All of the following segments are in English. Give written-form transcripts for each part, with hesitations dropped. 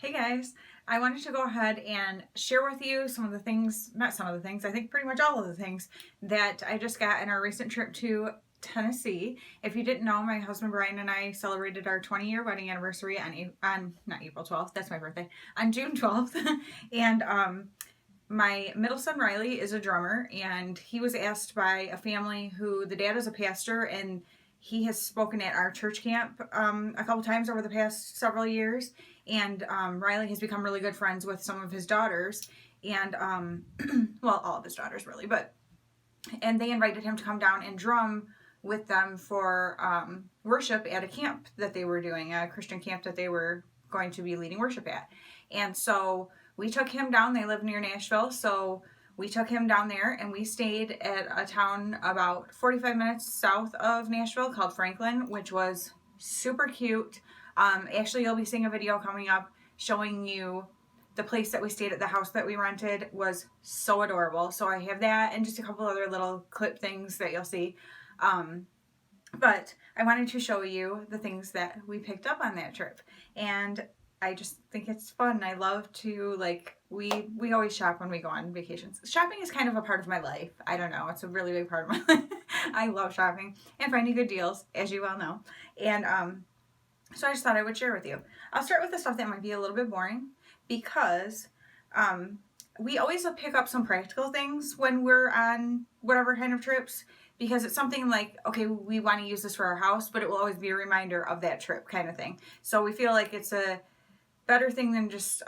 Hey guys, I wanted to go ahead and share with you some of the things, not some of the things, I think pretty much all of the things that I just got in our recent trip to Tennessee. If you didn't know, my husband Brian and I celebrated our 20-year wedding anniversary on not April 12th, that's my birthday, on June 12th. and my middle son Riley is a drummer, and he was asked by a family who the dad is a pastor, and he has spoken at our church camp a couple times over the past several years. And Riley has become really good friends with some of his daughters, and well, all of his daughters really, and they invited him to come down and drum with them for worship at a camp that they were doing, a Christian camp that they were going to be leading worship at. And so we took him down. They live near Nashville, so we took him down there, and we stayed at a town about 45 minutes south of Nashville called Franklin, which was super cute. Actually, you'll be seeing a video coming up showing you the place that we stayed at. The house that we rented was so adorable. So I have that and just a couple other little clip things that you'll see. But I wanted to show you the things that we picked up on that trip. And I just think it's fun. I love to, like, we always shop when we go on vacations. Shopping is kind of a part of my life. I don't know. It's a really big part of my life. I love shopping and finding good deals, as you well know. And, so I just thought I would share with you. I'll start with the stuff that might be a little bit boring, because we always pick up some practical things when we're on whatever kind of trips, because it's something like, okay, we want to use this for our house, but it will always be a reminder of that trip kind of thing. So we feel like it's a better thing than just,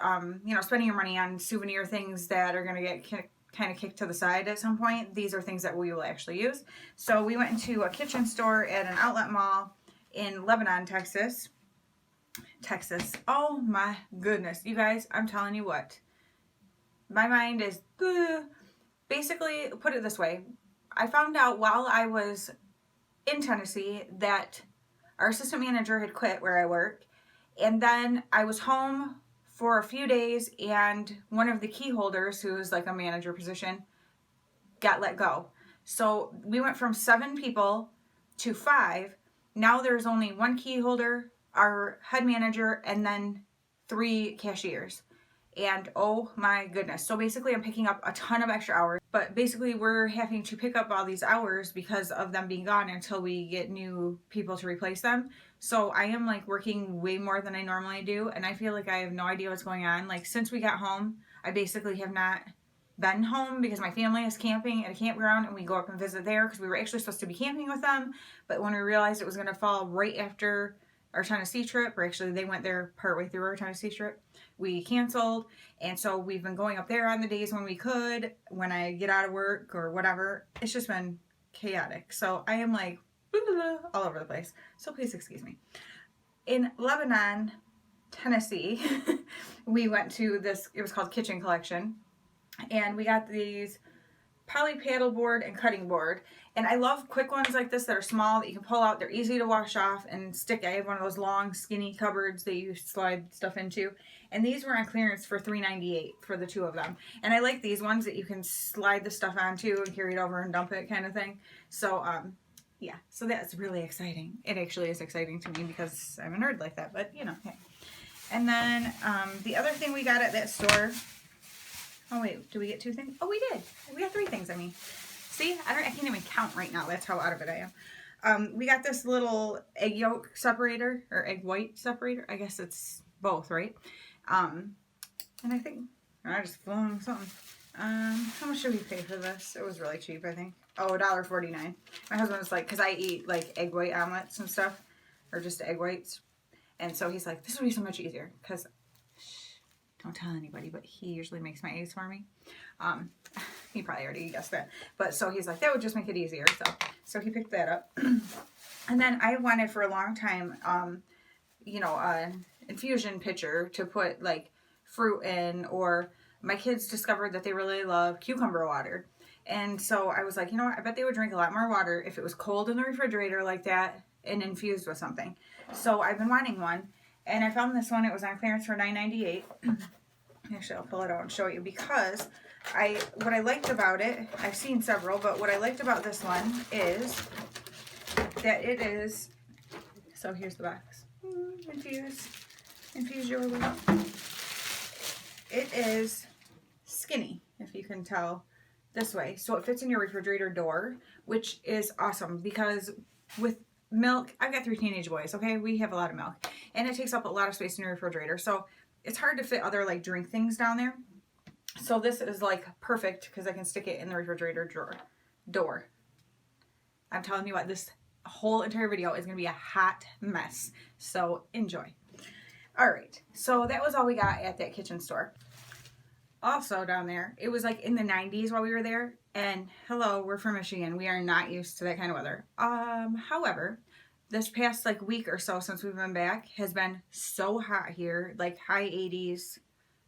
spending your money on souvenir things that are going to get kind of kicked to the side at some point. These are things that we will actually use. So we went into a kitchen store at an outlet mall in Lebanon, Texas. Oh my goodness, you guys, I'm telling you what, my mind is basically, put it this way. I found out while I was in Tennessee that our assistant manager had quit where I work, and then I was home for a few days, and one of the key holders, who was like a manager position, got let go. So we went from 7 people to 5. Now there's only 1 key holder, our head manager, and then 3 cashiers. And oh my goodness. So basically I'm picking up a ton of extra hours, but basically we're having to pick up all these hours because of them being gone until we get new people to replace them. So I am like working way more than I normally do, and I feel like I have no idea what's going on. Like, since we got home, I basically have not been home because my family is camping at a campground, and we go up and visit there because we were actually supposed to be camping with them. But when we realized it was going to fall right after our Tennessee trip, or actually they went there partway through our Tennessee trip, we canceled. And so we've been going up there on the days when we could, when I get out of work or whatever. It's just been chaotic. So I am like all over the place. So please excuse me. In Lebanon, Tennessee, we went to this, it was called Kitchen Collection. And we got these poly paddle board and cutting board. And I love quick ones like this that are small, that you can pull out. They're easy to wash off and stick. I have one of those long, skinny cupboards that you slide stuff into. And these were on clearance for $3.98 for the 2 of them. And I like these ones that you can slide the stuff onto and carry it over and dump it kind of thing. So, yeah. So that's really exciting. It actually is exciting to me because I'm a nerd like that. But, you know, hey. And then the other thing we got at that store... Oh wait, did we get 2 things? Oh, we did. We got 3 things, I mean. See, I can't even count right now. That's how out of it I am. We got this little egg yolk separator, or egg white separator. I guess it's both, right? And I think, I just flung something. How much did we pay for this? It was really cheap, I think. Oh, $1.49. My husband was like, because I eat like egg white omelets and stuff, or just egg whites. And so he's like, this would be so much easier, because don't tell anybody, but he usually makes my eggs for me. He probably already guessed that. But so he's like, that would just make it easier. So he picked that up. And then I wanted for a long time, an infusion pitcher to put like fruit in, or my kids discovered that they really love cucumber water. And so I was like, you know what? I bet they would drink a lot more water if it was cold in the refrigerator like that and infused with something. So I've been wanting one. And I found this one. It was on clearance for $9.98. Actually, I'll pull it out and show you, because what I liked about it, I've seen several, but what I liked about this one is that it is, so here's the box. Infuse your way. it is skinny, if you can tell this way. So it fits in your refrigerator door, which is awesome because with milk, I've got 3 teenage boys, okay? We have a lot of milk and it takes up a lot of space in your refrigerator. So it's hard to fit other like drink things down there. So this is like perfect because I can stick it in the refrigerator door. I'm telling you what, this whole entire video is going to be a hot mess. So enjoy. All right. So that was all we got at that kitchen store. Also down there, it was like in the 90s while we were there. And hello, we're from Michigan. We are not used to that kind of weather. However, this past like week or so since we've been back has been so hot here, like high 80s.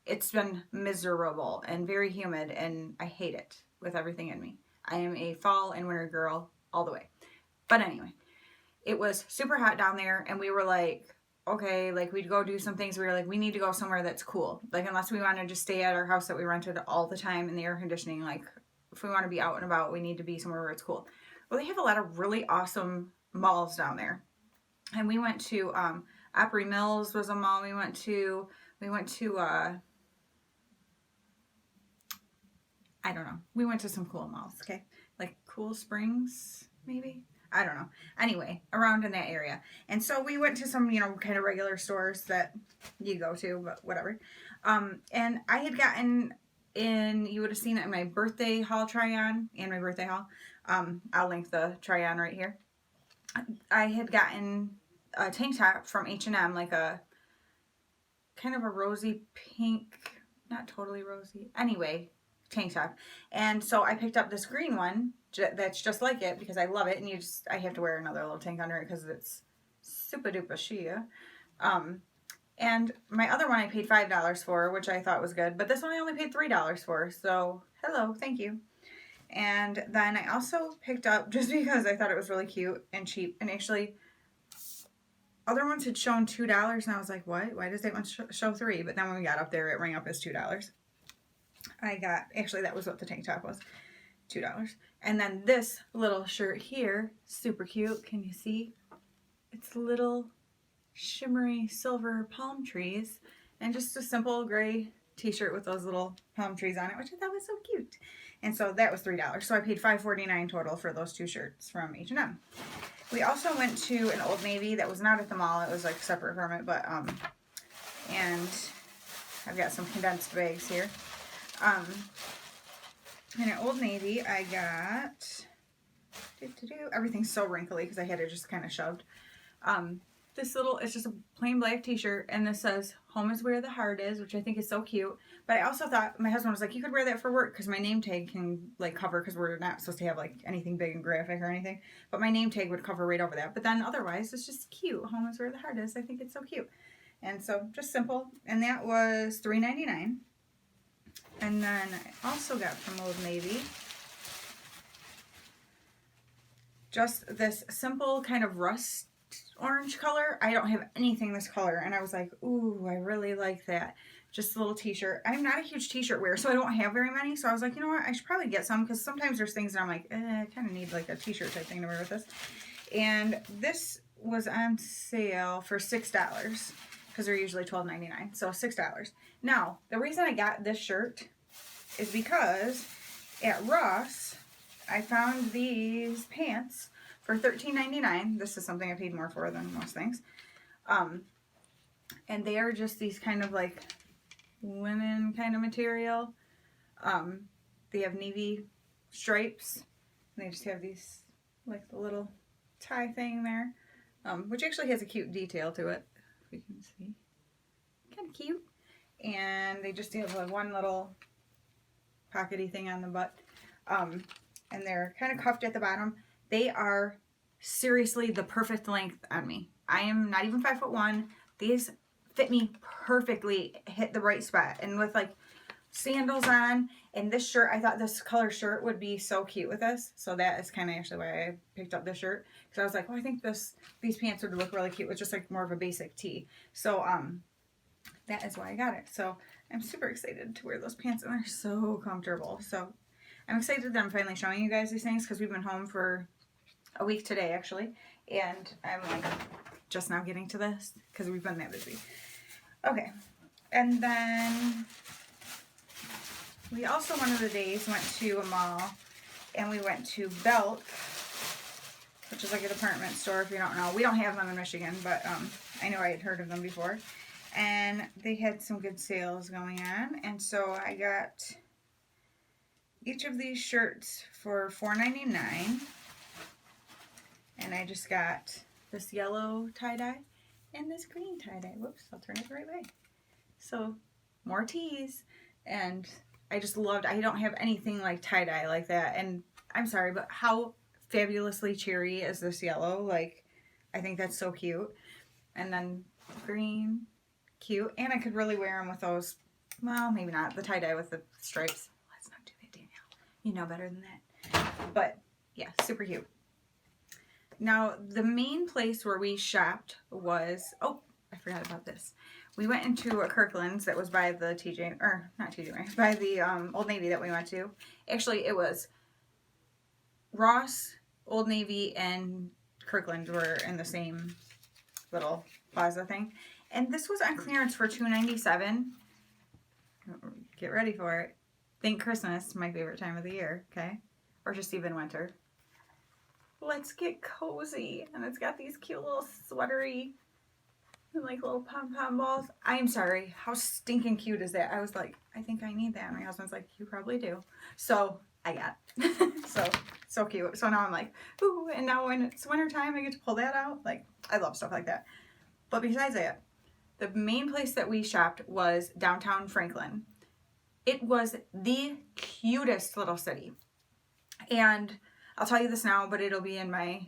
It's been miserable and very humid, and I hate it with everything in me. I am a fall and winter girl all the way. But anyway, it was super hot down there, and we were like, okay, like we'd go do some things. We were like, we need to go somewhere that's cool. Like unless we want to just stay at our house that we rented all the time in the air conditioning, like if we want to be out and about, we need to be somewhere where it's cool. Well, they have a lot of really awesome malls down there. And we went to Opry Mills was a mall we went to. I don't know. We went to some cool malls, okay? Like Cool Springs, maybe? I don't know. Anyway, around in that area. And so we went to some, you know, kind of regular stores that you go to, but whatever. And I had gotten in, you would have seen it in my birthday haul try-on and my birthday haul. I'll link the try-on right here. I had gotten a tank top from H&M, like a kind of a rosy pink, not totally rosy. Anyway, tank top. And so I picked up this green one that's just like it because I love it, and I have to wear another little tank under it because it's super duper sheer. And my other one I paid $5 for, which I thought was good, but this one I only paid $3 for, so hello, thank you. And then I also picked up, just because I thought it was really cute and cheap, and actually other ones had shown $2, and I was like, what? Why does that one show $3? But then when we got up there, it rang up as $2. Actually that was what the tank top was, $2. And then this little shirt here, super cute. Can you see? It's little shimmery silver palm trees and just a simple gray t-shirt with those little palm trees on it, which I thought was so cute. And so that was $3. So I paid $5.49 total for those 2 shirts from H&M. We also went to an Old Navy that was not at the mall. It was like separate from it, but and I've got some condensed bags here. In an Old Navy, I got, everything's so wrinkly because I had it just kind of shoved. This little, it's just a plain black t-shirt, and this says, home is where the heart is, which I think is so cute. But I also thought, my husband was like, you could wear that for work, because my name tag can, like, cover, because we're not supposed to have, like, anything big and graphic or anything. But my name tag would cover right over that. But then otherwise, it's just cute. Home is where the heart is. I think it's so cute. And so, just simple. And that was $3.99. And then I also got from Old Navy just this simple kind of rust orange color. I don't have anything this color, and I was like, ooh, I really like that. Just a little t-shirt. I'm not a huge t-shirt wearer, so I don't have very many, so I was like, you know what, I should probably get some, because sometimes there's things that I'm like, I kind of need like a t-shirt type thing to wear with this. And this was on sale for $6, because they're usually $12.99, so $6. Now, the reason I got this shirt is because at Ross, I found these pants for $13.99. This is something I paid more for than most things. And they are just these kind of like linen kind of material. They have navy stripes. And they just have these, like the little tie thing there. Which actually has a cute detail to it, if you can see. Kind of cute. And they just have like one little pockety thing on the butt. And they're kind of cuffed at the bottom. They are seriously the perfect length on me. I am not even 5'1". These fit me perfectly, hit the right spot. And with like sandals on and this shirt, I thought this color shirt would be so cute with this. So that is kind of actually why I picked up this shirt. Because I was like, well, I think these pants would look really cute with just like more of a basic tee. So that is why I got it. So I'm super excited to wear those pants, and they're so comfortable. So I'm excited that I'm finally showing you guys these things, because we've been home for a week today, actually. And I'm like just now getting to this because we've been that busy. Okay. And then We also, one of the days, went to a mall, and we went to Belk, which is like a department store, if you don't know. We don't have them in Michigan, but I know I had heard of them before. And they had some good sales going on, and so I got each of these shirts for $4.99, and I just got this yellow tie-dye and this green tie-dye. Whoops, I'll turn it the right way. So, more tees, and I just loved, I don't have anything like tie-dye like that, and I'm sorry, but how fabulously cherry is this yellow? Like, I think that's so cute. And then green, cute, and I could really wear them with those, well, maybe not, the tie-dye with the stripes. Let's not do that, Danielle. You know better than that. But, yeah, super cute. Now, the main place where we shopped was, oh, I forgot about this. We went into a Kirkland's that was by the TJ, or not TJ, by the Old Navy that we went to. Actually, it was Ross, Old Navy, and Kirkland were in the same little plaza thing. And this was on clearance for $2.97. Get ready for it. Think Christmas, my favorite time of the year, okay? Or just even winter. Let's get cozy. And it's got these cute little sweatery, like little pom-pom balls. I'm sorry, how stinking cute is that? I was like, I think I need that. And my husband's like, you probably do. So I got it. So cute. So now I'm like, ooh, and now when it's wintertime, I get to pull that out. Like, I love stuff like that. But besides that, the main place that we shopped was downtown Franklin. It was the cutest little city. And I'll tell you this now, but it'll be in my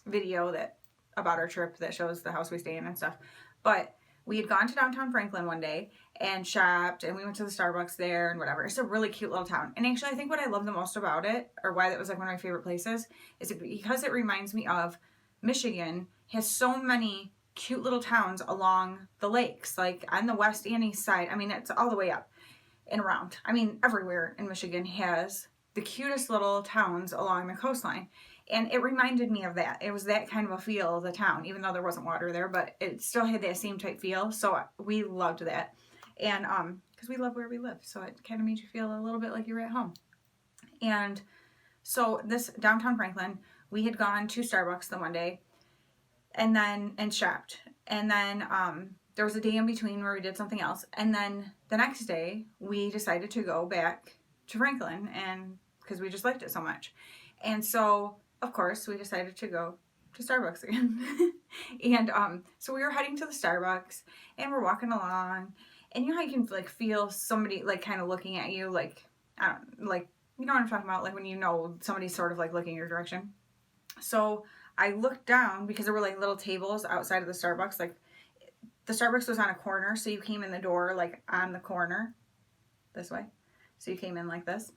video that about our trip that shows the house we stay in and stuff. But we had gone to downtown Franklin one day and shopped, and we went to the Starbucks there and whatever. It's a really cute little town. And actually, I think what I love the most about it, or why that was like one of my favorite places, is because it reminds me of Michigan has so many cute little towns along the lakes, like on the west and east side. I mean, it's all the way up and around. I mean, everywhere in Michigan has the cutest little towns along the coastline. And it reminded me of that. It was that kind of a feel of the town, even though there wasn't water there, but it still had that same type feel. So we loved that. And because we love where we live. So it kind of made you feel a little bit like you were at home. And so this downtown Franklin, we had gone to Starbucks the one day and shopped. And then there was a day in between where we did something else. And then the next day we decided to go back to Franklin, and because we just liked it so much. And so of course, we decided to go to Starbucks again. And so we were heading to the Starbucks, and we're walking along, and you know how you can like feel somebody like kind of looking at you, like, I don't, like, you know what I'm talking about, like when you know somebody's sort of like looking your direction. So I looked down because there were like little tables outside of the Starbucks. Like the Starbucks was on a corner, so you came in the door like on the corner this way. So you came in like this,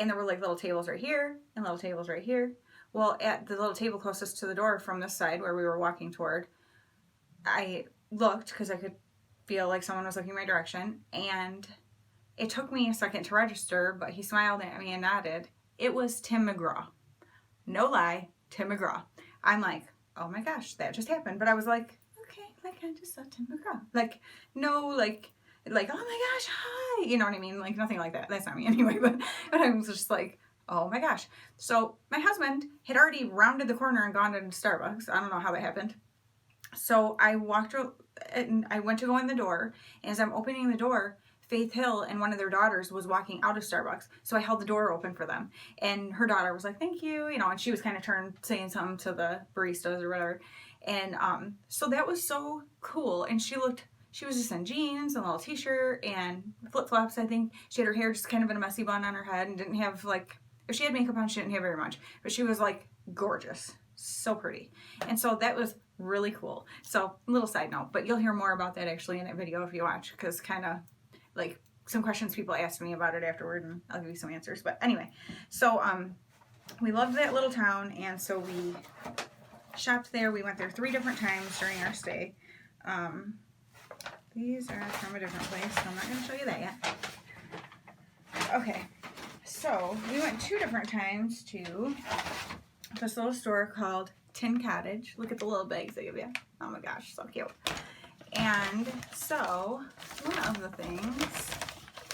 and there were like little tables right here and little tables right here. Well, at the little table closest to the door from this side where we were walking toward, I looked because I could feel like someone was looking my direction, and it took me a second to register, but he smiled at me and nodded. It was Tim McGraw. No lie, Tim McGraw. I'm like, oh my gosh, that just happened. But I was like, okay, like I just saw Tim McGraw. Like, no, like, oh my gosh, hi. You know what I mean? Like, nothing like that. That's not me anyway, but I was just like, oh my gosh. So my husband had already rounded the corner and gone into Starbucks. I don't know how that happened. So I walked and I went to go in the door. And as I'm opening the door, Faith Hill and one of their daughters was walking out of Starbucks. So I held the door open for them. And her daughter was like, thank you. You know, and she was kind of saying something to the baristas or whatever. And so that was so cool. And she was just in jeans and a little t-shirt and flip-flops, I think. She had her hair just kind of in a messy bun on her head and didn't have like, if she had makeup on, she didn't have very much, but she was like gorgeous, so pretty. And so that was really cool. So a little side note, but you'll hear more about that actually in that video if you watch, because kind of like some questions people asked me about it afterward, and I'll give you some answers. But anyway, so we loved that little town, and so we shopped there. We went there 3 different times during our stay. These are from a different place, so I'm not going to show you that yet. Okay. So, we went 2 different times to this little store called Tin Cottage. Look at the little bags they give you. Oh my gosh, so cute. And so, one of the things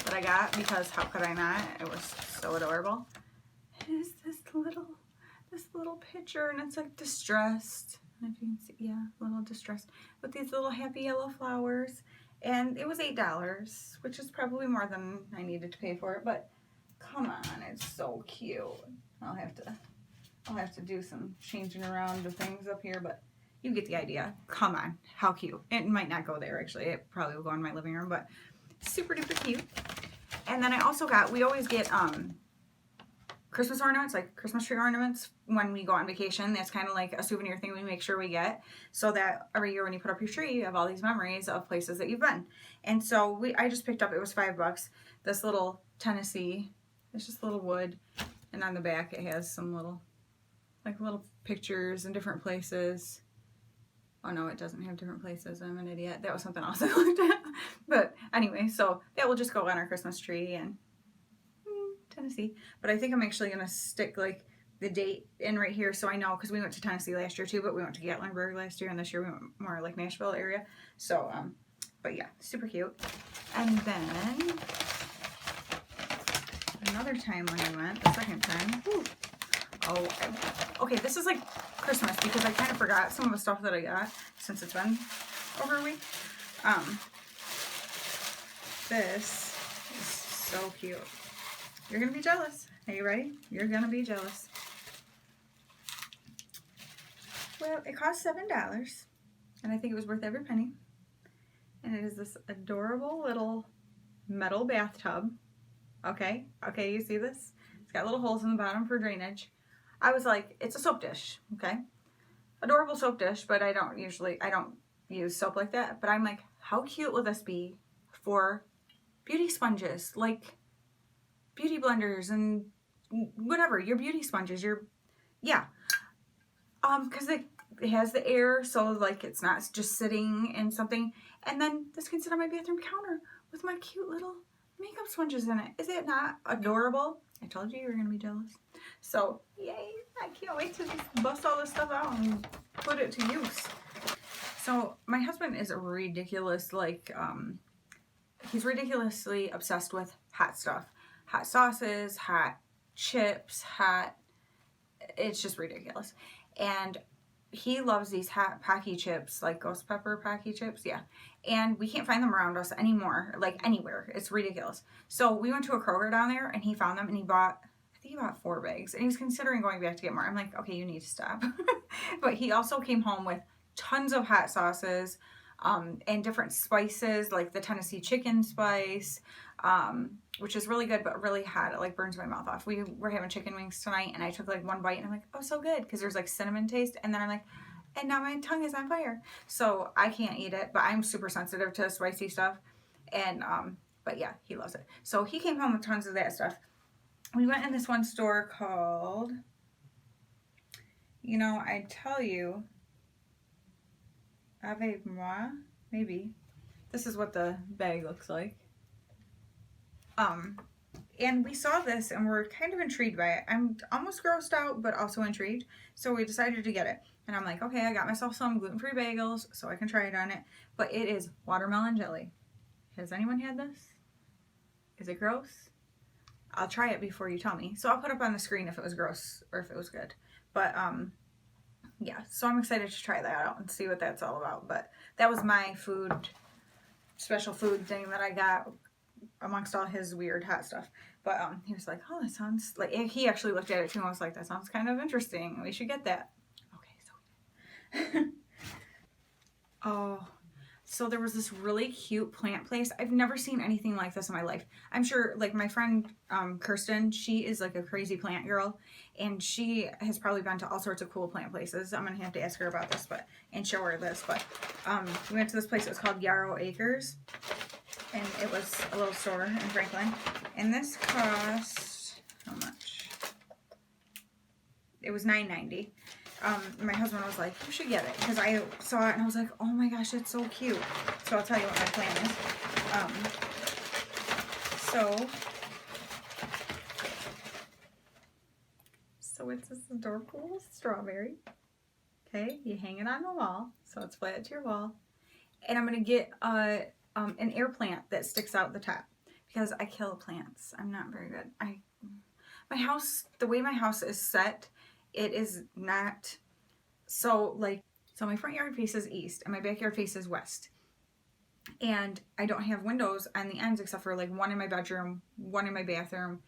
that I got because how could I not? It was so adorable. Is this little picture, and it's like distressed. If you can see, yeah, a little distressed with these little happy yellow flowers. And it was $8, which is probably more than I needed to pay for it, but come on, it's so cute. I'll have to do some changing around the things up here, but you get the idea. Come on, how cute. It might not go there actually. It probably will go in my living room, but super duper cute. And then I also got, we always get Christmas ornaments, like Christmas tree ornaments when we go on vacation. That's kind of like a souvenir thing we make sure we get, so that every year when you put up your tree, you have all these memories of places that you've been. And so I just picked up, it was $5, this little Tennessee. It's just little wood, and on the back it has some little pictures in different places. Oh no, it doesn't have different places. I'm an idiot. That was something else I looked at. But anyway, so that will just go on our Christmas tree and Tennessee. But I think I'm actually going to stick like the date in right here so I know, because we went to Tennessee last year too, but we went to Gatlinburg last year, and this year we went more like Nashville area. So, but yeah, super cute. And then another time when I went, the second time, okay, this is like Christmas because I kind of forgot some of the stuff that I got since it's been over a week. This is so cute. You're gonna be jealous. Are you ready? You're gonna be jealous. Well, it cost $7, and I think it was worth every penny. And it is this adorable little metal bathtub. Okay, you see this? It's got little holes in the bottom for drainage. I was like, it's a soap dish, okay? Adorable soap dish, but I don't use soap like that. But I'm like, how cute will this be for beauty sponges, like beauty blenders and whatever, your beauty sponges, because it has the air, so like it's not just sitting in something. And then this can sit on my bathroom counter with my cute little makeup sponges in it. Is it not adorable? I told you were gonna be jealous. So yay, I can't wait to just bust all this stuff out and put it to use. So my husband is a ridiculous, he's ridiculously obsessed with hot stuff. Hot sauces, hot chips, it's just ridiculous. And he loves these hot Pocky chips, like ghost pepper Pocky chips, yeah. And we can't find them around us anymore, like anywhere. It's ridiculous. So we went to a Kroger down there and he found them, and I think he bought 4 bags, and he was considering going back to get more. I'm like, okay, you need to stop. But he also came home with tons of hot sauces, and different spices, like the Tennessee chicken spice, which is really good, but really hot. It like burns my mouth off. We were having chicken wings tonight, and I took like one bite, and I'm like, oh, so good, because there's like cinnamon taste. And then I'm like, and now my tongue is on fire. So I can't eat it, but I'm super sensitive to spicy stuff. And, but yeah, he loves it. So he came home with tons of that stuff. We went in this one store called, I tell you, Avec Moi, maybe. This is what the bag looks like. And we saw this and we're kind of intrigued by it. I'm almost grossed out, but also intrigued. So we decided to get it. And I'm like, okay, I got myself some gluten-free bagels so I can try it on it. But it is watermelon jelly. Has anyone had this? Is it gross? I'll try it before you tell me. So I'll put up on the screen if it was gross or if it was good. But, yeah, so I'm excited to try that out and see what that's all about. But that was my special food thing that I got amongst all his weird hot stuff. But he was like, oh, that sounds like, he actually looked at it too and was like, that sounds kind of interesting. We should get that. Okay, so oh, so there was this really cute plant place. I've never seen anything like this in my life. I'm sure, like, my friend Kirsten, she is like a crazy plant girl, and she has probably been to all sorts of cool plant places. I'm gonna have to ask her about this, and show her this. But we went to this place. It was called Yarrow Acres, and it was a little store in Franklin. And this cost, how much? It was $9.90. My husband was like, you should get it, because I saw it and I was like, oh my gosh, it's so cute. So I'll tell you what my plan is. So it's this adorable strawberry. Okay, you hang it on the wall, so it's flat to your wall. And I'm gonna get an air plant that sticks out the top, because I kill plants. I'm not very good. My house, the way my house is set, it is not so like, so my front yard faces east and my backyard faces west. And I don't have windows on the ends except for like one in my bedroom, one in my bathroom,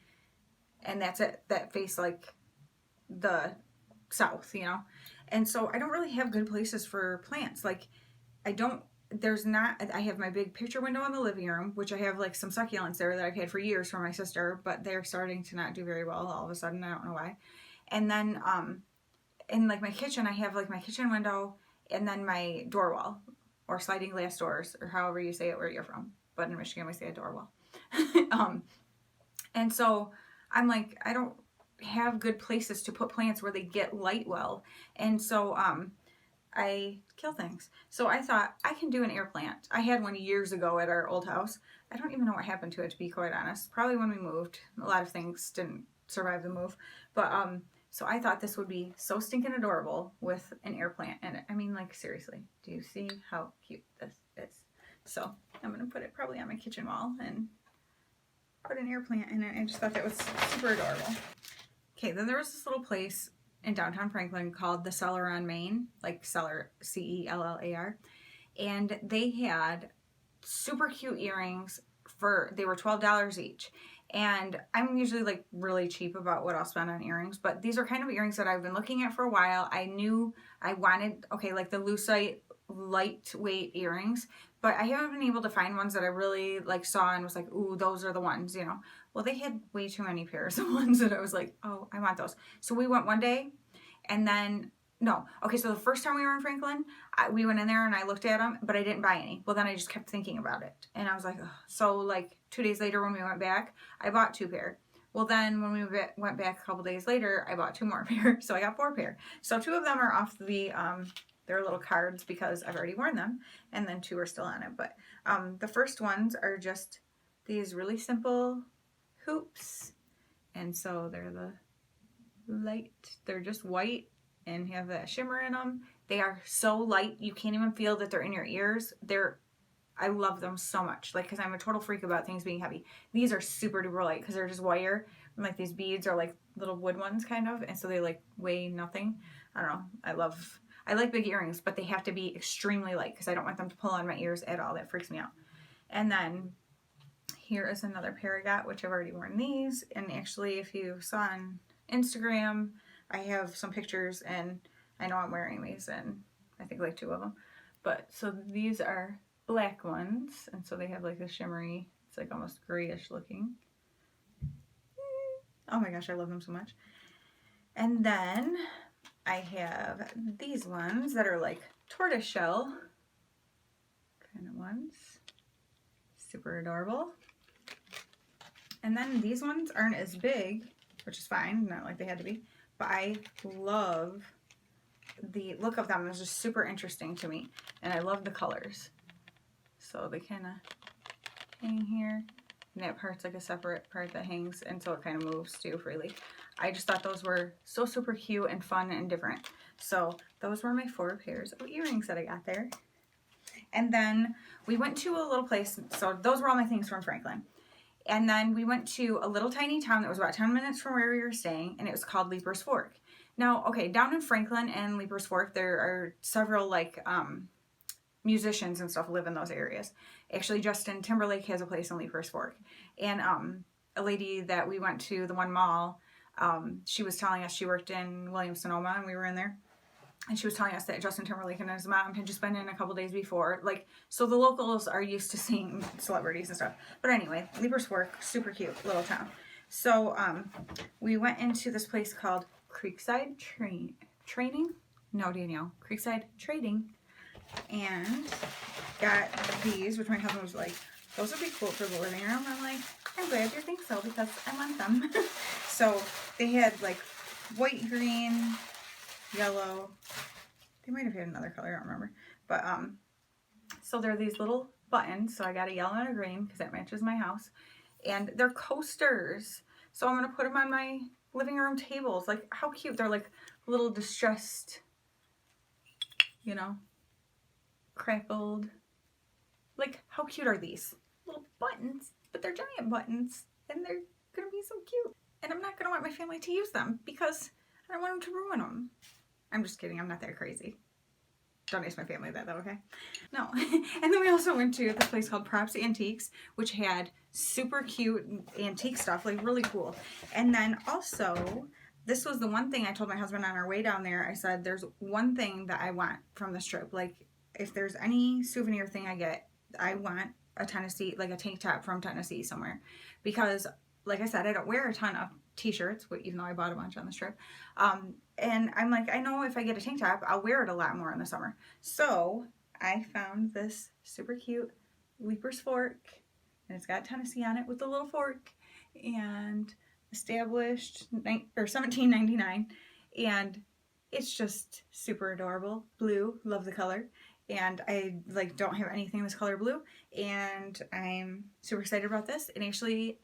and that's it, that face like the south, you know? And so I don't really have good places for plants. Like I have my big picture window in the living room, which I have like some succulents there that I've had for years from my sister, but they're starting to not do very well all of a sudden. I don't know why. And then in like my kitchen, I have like my kitchen window and then my door wall or sliding glass doors or however you say it where you're from. But in Michigan, we say a door wall. And so I'm like, I don't have good places to put plants where they get light well. And so I kill things. So I thought I can do an air plant. I had one years ago at our old house. I don't even know what happened to it, to be quite honest. Probably when we moved. A lot of things didn't survive the move. But so I thought this would be so stinking adorable with an air plant. And I mean, like, seriously, do you see how cute this is? So I'm going to put it probably on my kitchen wall and put an air plant in it. I just thought that was super adorable. Okay, then there was this little place in downtown Franklin called the Cellar on Main, like Cellar, C-E-L-L-A-R, and they had super cute earrings they were $12 each. And I'm usually like really cheap about what I'll spend on earrings, but these are kind of earrings that I've been looking at for a while. I knew I wanted, okay, like the lucite lightweight earrings, but I haven't been able to find ones that I really like saw and was like, ooh, those are the ones, you know. Well, they had way too many pairs of ones that I was like, oh, I want those. So we went one day and then, no. Okay, so the first time we were in Franklin, we went in there and I looked at them, but I didn't buy any. Well, then I just kept thinking about it. And I was like, ugh. So like 2 days later when we went back, I bought 2 pair. Well, then when we went back a couple days later, I bought 2 more pair. So I got 4 pair. So 2 of them are off the, they're little cards because I've already worn them. And then 2 are still on it. But the first ones are just these really simple hoops. And so they're the they're just white and have that shimmer in them. They are so light, you can't even feel that they're in your ears. I love them so much, like, because I'm a total freak about things being heavy. These are super duper light because they're just wire, and like these beads are like little wood ones kind of, and so they like weigh nothing. I don't know. I like big earrings, but they have to be extremely light because I don't want them to pull on my ears at all. That freaks me out. And then here is another pair I got, which I've already worn these. And actually, if you saw on Instagram, I have some pictures and I know I'm wearing these, and I think like 2 of them. But so these are black ones, and so they have like a shimmery, it's like almost grayish looking. Oh my gosh, I love them so much. And then I have these ones that are like tortoiseshell kind of ones. Super adorable. And then these ones aren't as big, which is fine, not like they had to be, but I love the look of them. It's just super interesting to me, and I love the colors. So they kind of hang here, and that part's like a separate part that hangs, and so it kind of moves too freely. I just thought those were so super cute and fun and different. So those were my 4 pairs of earrings that I got there. And then we went to a little place, so those were all my things from Franklin. And then we went to a little tiny town that was about 10 minutes from where we were staying, and it was called Leaper's Fork. Now, okay, down in Franklin and Leaper's Fork, there are several like musicians and stuff live in those areas. Actually, Justin Timberlake has a place in Leaper's Fork. And a lady that we went to the one mall, she was telling us she worked in Williams-Sonoma, and we were in there. And she was telling us that Justin Timberlake and his mom had just been in a couple days before. Like, so the locals are used to seeing celebrities and stuff. But anyway, Leaper's Fork, super cute little town. So we went into this place called Creekside Training? No, Danielle. Creekside Trading. And got these, which my husband was like, those would be cool for the living room. I'm like, I'm glad you think so because I want them. So they had like white, green, yellow. They might have had another color, I don't remember. But so they're these little buttons. So I got a yellow and a green because that matches my house. And they're coasters. So I'm going to put them on my living room tables. Like, how cute. They're like little distressed, you know, crackled. Like, how cute are these? Little buttons, but but they're giant buttons and they're gonna be so cute. And I'm not gonna want my family to use them because I don't want them to ruin them. I'm just kidding, I'm not that crazy. Don't ask my family that though, okay? No. And then we also went to this place called Props Antiques, which had super cute antique stuff, like really cool. And then also, this was the one thing I told my husband on our way down there. I said, there's one thing that I want from this trip. Like, if there's any souvenir thing I get, I want a Tennessee, like a tank top from Tennessee somewhere. Because, like I said, I don't wear a ton of t-shirts, even though I bought a bunch on this trip. And I'm like, I know if I get a tank top, I'll wear it a lot more in the summer. So I found this super cute Leaper's fork, and it's got Tennessee on it with a little fork, and established $17.99, and it's just super adorable. Blue, love the color, and I like don't have anything this color blue, and I'm super excited about this. And actually,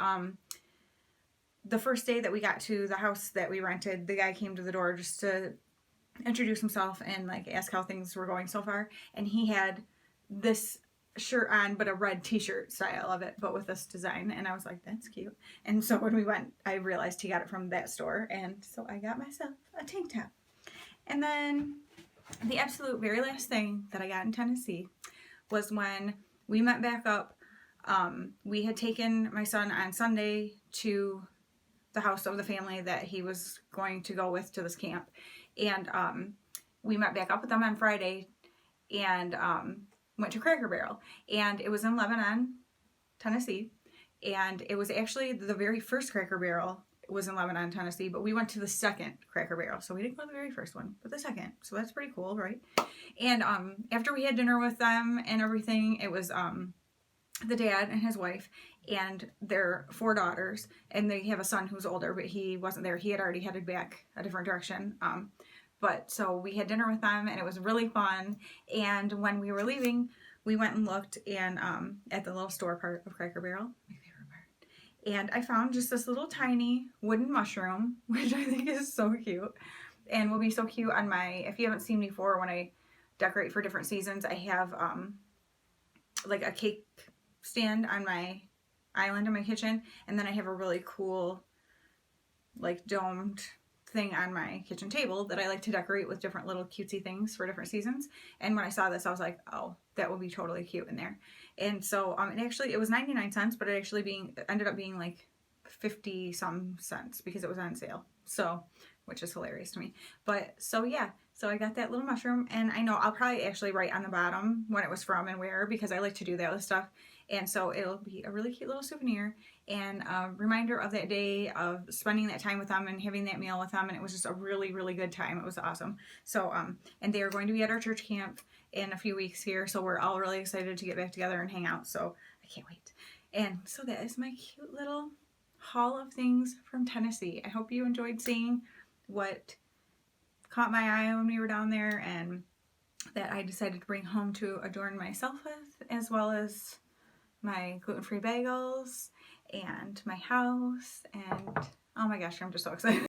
the first day that we got to the house that we rented, the guy came to the door just to introduce himself and like ask how things were going so far. And he had this shirt on, but a red t-shirt style of it, but with this design. And I was like, that's cute. And so when we went, I realized he got it from that store. And so I got myself a tank top. And then the absolute very last thing that I got in Tennessee was when we met back up. We had taken my son on Sunday to the house of the family that he was going to go with to this camp, and we met back up with them on Friday and went to Cracker Barrel, and it was in Lebanon, Tennessee, and it was actually the very first Cracker Barrel was in Lebanon, Tennessee, but we went to the second Cracker Barrel, so we didn't go to the very first one, but the second, so that's pretty cool, right? And after we had dinner with them and everything, it was the dad and his wife and their 4 daughters, and they have a son who's older, but he wasn't there. He had already headed back a different direction. But so we had dinner with them, and it was really fun. And when we were leaving, we went and looked and at the little store part of Cracker Barrel, my favorite part. And I found just this little tiny wooden mushroom, which I think is so cute, and will be so cute on my. If you haven't seen me before, when I decorate for different seasons, I have like a cake stand on my island in my kitchen, and then I have a really cool like domed thing on my kitchen table that I like to decorate with different little cutesy things for different seasons. And when I saw this, I was like, oh, that would be totally cute in there. And so it was 99 cents, but it actually ended up being like 50 some cents because it was on sale, so which is hilarious to me. But so yeah, so I got that little mushroom, and I know I'll probably actually write on the bottom when it was from and where, because I like to do that with stuff. And so it'll be a really cute little souvenir and a reminder of that day of spending that time with them and having that meal with them. And it was just a really, really good time. It was awesome. So, and they are going to be at our church camp in a few weeks here. So we're all really excited to get back together and hang out. So I can't wait. And so that is my cute little haul of things from Tennessee. I hope you enjoyed seeing what caught my eye when we were down there and that I decided to bring home to adorn myself with, as well as my gluten-free bagels and my house. And oh my gosh, I'm just so excited.